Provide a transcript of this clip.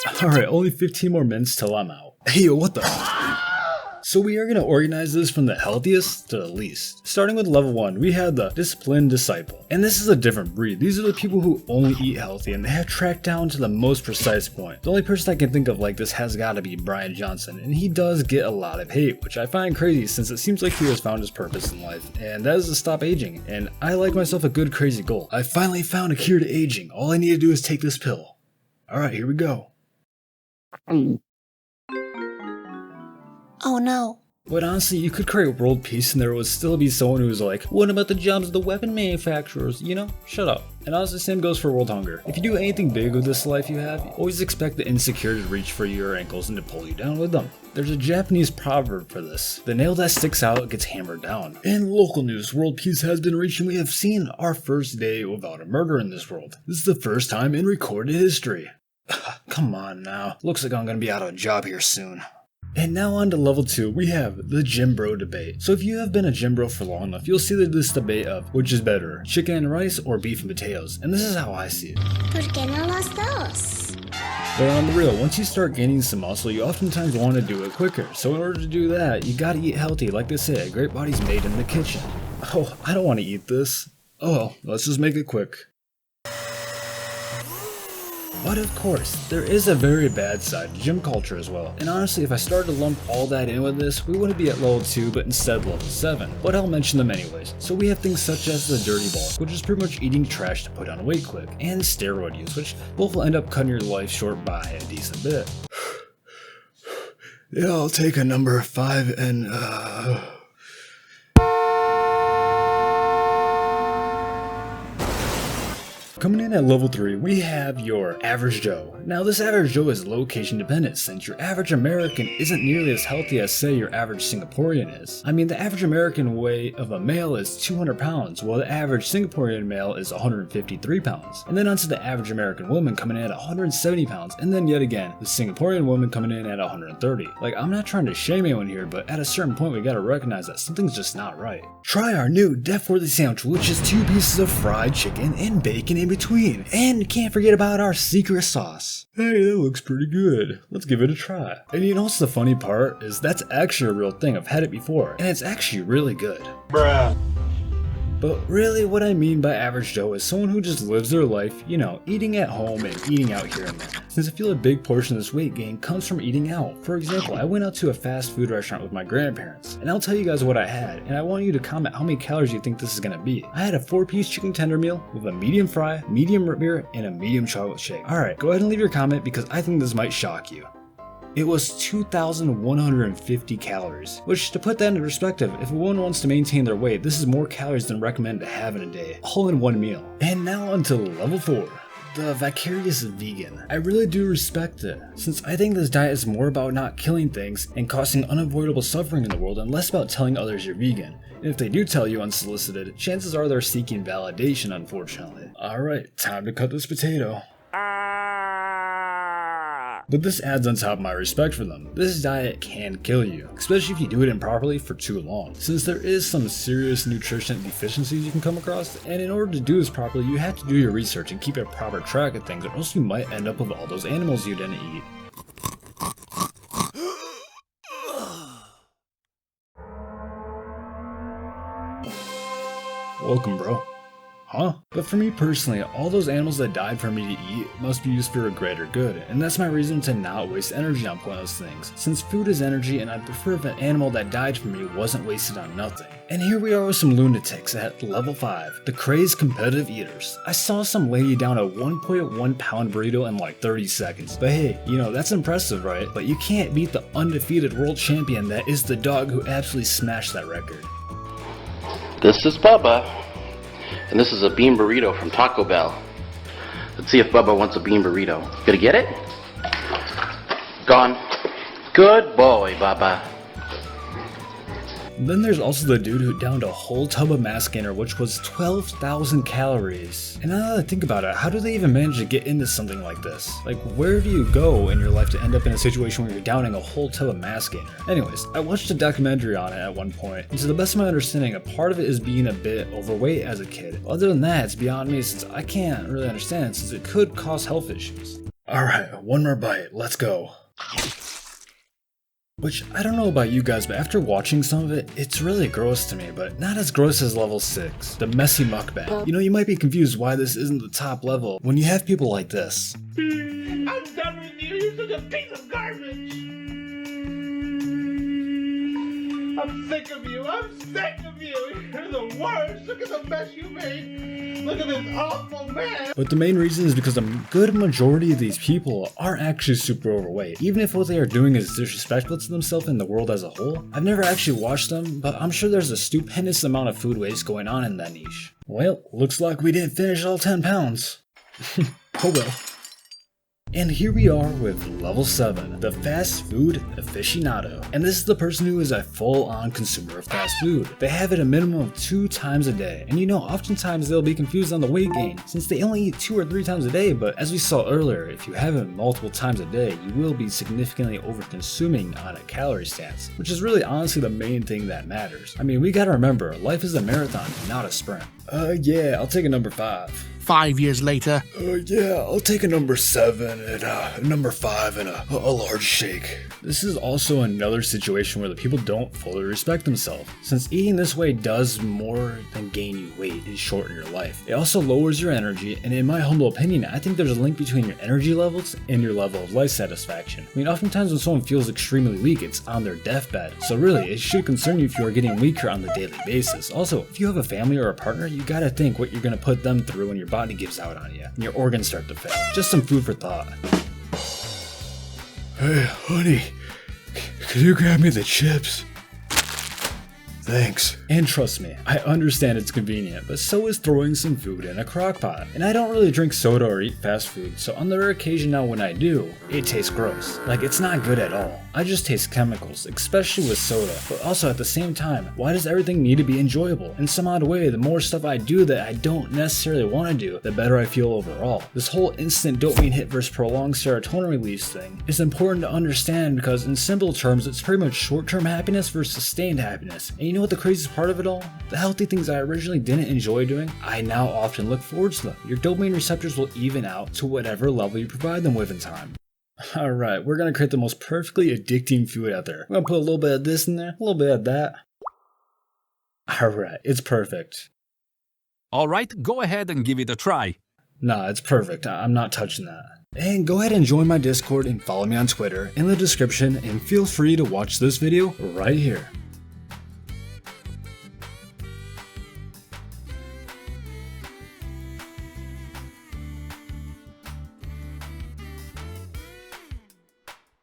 Alright, only 15 more minutes till I'm out. Hey, yo, what the? So we are going to organize this from the healthiest to the least. Starting with level 1, we have the Disciplined Disciple. And this is a different breed. These are the people who only eat healthy and they have tracked down to the most precise point. The only person I can think of like this has got to be Brian Johnson, and he does get a lot of hate, which I find crazy since it seems like he has found his purpose in life, and that is to stop aging. And I like myself a good crazy goal. I finally found a cure to aging. All I need to do is take this pill. Alright, here we go. Oh no. But honestly, you could create world peace and there would still be someone who's like, what about the jobs of the weapon manufacturers? You know, shut up. And honestly, same goes for world hunger. If you do anything big with this life you have, always expect the insecure to reach for your ankles and to pull you down with them. There's a Japanese proverb for this. The nail that sticks out gets hammered down. In local news, world peace has been reached and we have seen our first day without a murder in this world. This is the first time in recorded history. Come on now. Looks like I'm gonna be out of a job here soon. And now on to level 2, we have the gym bro debate. So if you have been a gym bro for long enough, you'll see this debate of which is better, chicken and rice or beef and potatoes. And this is how I see it. ¿Por qué no los dos? But on the real, once you start gaining some muscle, you oftentimes want to do it quicker. So in order to do that, you gotta eat healthy. Like they say, a great body's made in the kitchen. Oh, I don't want to eat this. Oh well, let's just make it quick. But of course, there is a very bad side to gym culture as well. And honestly, if I started to lump all that in with this, we wouldn't be at level 2, but instead level 7. But I'll mention them anyways. So we have things such as the dirty bulk, which is pretty much eating trash to put on weight quick, and steroid use, which both will end up cutting your life short by a decent bit. Yeah, I'll take a number 5 and Coming in at level 3, we have your average Joe. Now this average Joe is location dependent since your average American isn't nearly as healthy as say your average Singaporean is. I mean, the average American weight of a male is 200 pounds while the average Singaporean male is 153 pounds. And then onto the average American woman coming in at 170 pounds, and then yet again the Singaporean woman coming in at 130. Like, I'm not trying to shame anyone here, but at a certain point we gotta recognize that something's just not right. Try our new death-worthy sandwich, which is 2 pieces of fried chicken and bacon in between. And can't forget about our secret sauce. Hey, that looks pretty good. Let's give it a try. And you know what's the funny part is that's actually a real thing. I've had it before and it's actually really good. Bruh. But really what I mean by average Joe is someone who just lives their life, you know, eating at home and eating out here and there. Since I feel a big portion of this weight gain comes from eating out. For example, I went out to a fast food restaurant with my grandparents, and I'll tell you guys what I had, and I want you to comment how many calories you think this is gonna be. I had a 4-piece chicken tender meal with a medium fry, medium root beer, and a medium chocolate shake. Alright, go ahead and leave your comment because I think this might shock you. It was 2,150 calories, which to put that into perspective, if a woman wants to maintain their weight, this is more calories than recommended to have in a day, all in one meal. And now onto level 4. The vicarious vegan. I really do respect it, since I think this diet is more about not killing things and causing unavoidable suffering in the world and less about telling others you're vegan. And if they do tell you unsolicited, chances are they're seeking validation, unfortunately. Alright, time to cut this potato. But this adds on top of my respect for them. This diet can kill you, especially if you do it improperly for too long, since there is some serious nutrition deficiencies you can come across, and in order to do this properly, you have to do your research and keep a proper track of things, or else you might end up with all those animals you didn't eat. Welcome, bro. Huh? But for me personally, all those animals that died for me to eat must be used for a greater good, and that's my reason to not waste energy on pointless things, since food is energy and I'd prefer if an animal that died for me wasn't wasted on nothing. And here we are with some lunatics at level 5, the crazed competitive eaters. I saw some lady down a 1.1 pound burrito in like 30 seconds, but hey, you know, that's impressive, right? But you can't beat the undefeated world champion that is the dog who absolutely smashed that record. This is Bubba. And this is a bean burrito from Taco Bell. Let's see if Bubba wants a bean burrito. Gonna get it? Gone. Good boy, Bubba. Then there's also the dude who downed a whole tub of mass gainer, which was 12,000 calories. And now that I think about it, how do they even manage to get into something like this? Like, where do you go in your life to end up in a situation where you're downing a whole tub of mass gainer? Anyways, I watched a documentary on it at one point, and to the best of my understanding, a part of it is being a bit overweight as a kid. Other than that, it's beyond me since I can't really understand it, since it could cause health issues. Alright, one more bite, let's go. Which, I don't know about you guys, but after watching some of it, it's really gross to me, but not as gross as level 6, the messy mukbang. You know, you might be confused why this isn't the top level when you have people like this. I'm done with you, you're such a piece of garbage! I'm sick of you, you're the worst, look at the mess you made, look at this awful man! But the main reason is because a good majority of these people aren't actually super overweight, even if what they are doing is disrespectful to themselves and the world as a whole. I've never actually watched them, but I'm sure there's a stupendous amount of food waste going on in that niche. Well, looks like we didn't finish all 10 pounds. Oh well. And here we are with level 7, the fast food aficionado. And this is the person who is a full-on consumer of fast food. They have it a minimum of 2 times a day. And you know, oftentimes they'll be confused on the weight gain, since they only eat 2 or 3 times a day, but as we saw earlier, if you have it multiple times a day, you will be significantly over-consuming on a calorie stance, which is really honestly the main thing that matters. I mean, we gotta remember, life is a marathon, not a sprint. Yeah, I'll take a number 5. 5 years later. Yeah, I'll take a number 7 and a number 5 and a large shake. This is also another situation where the people don't fully respect themselves, since eating this way does more than gain you weight and shorten your life. It also lowers your energy, and in my humble opinion, I think there's a link between your energy levels and your level of life satisfaction. I mean, oftentimes when someone feels extremely weak, it's on their deathbed, so really, it should concern you if you are getting weaker on the daily basis. Also, if you have a family or a partner, you gotta think what you're gonna put them through when your body gives out on you and your organs start to fail. Just some food for thought. Hey, honey, could you grab me the chips? Thanks. And trust me, I understand it's convenient, but so is throwing some food in a crock pot. And I don't really drink soda or eat fast food, so on the rare occasion now when I do, it tastes gross. Like, it's not good at all. I just taste chemicals, especially with soda. But also at the same time, why does everything need to be enjoyable? In some odd way, the more stuff I do that I don't necessarily want to do, the better I feel overall. This whole instant dopamine hit versus prolonged serotonin release thing is important to understand because in simple terms, it's pretty much short-term happiness versus sustained happiness. And you know what the craziest part of it all? The healthy things I originally didn't enjoy doing, I now often look forward to them. Your dopamine receptors will even out to whatever level you provide them with in time. Alright, we're gonna create the most perfectly addicting food out there. We're gonna put a little bit of this in there, a little bit of that. Alright, it's perfect. Alright, go ahead and give it a try. Nah, it's perfect. I'm not touching that. And go ahead and join my Discord and follow me on Twitter in the description, and feel free to watch this video right here.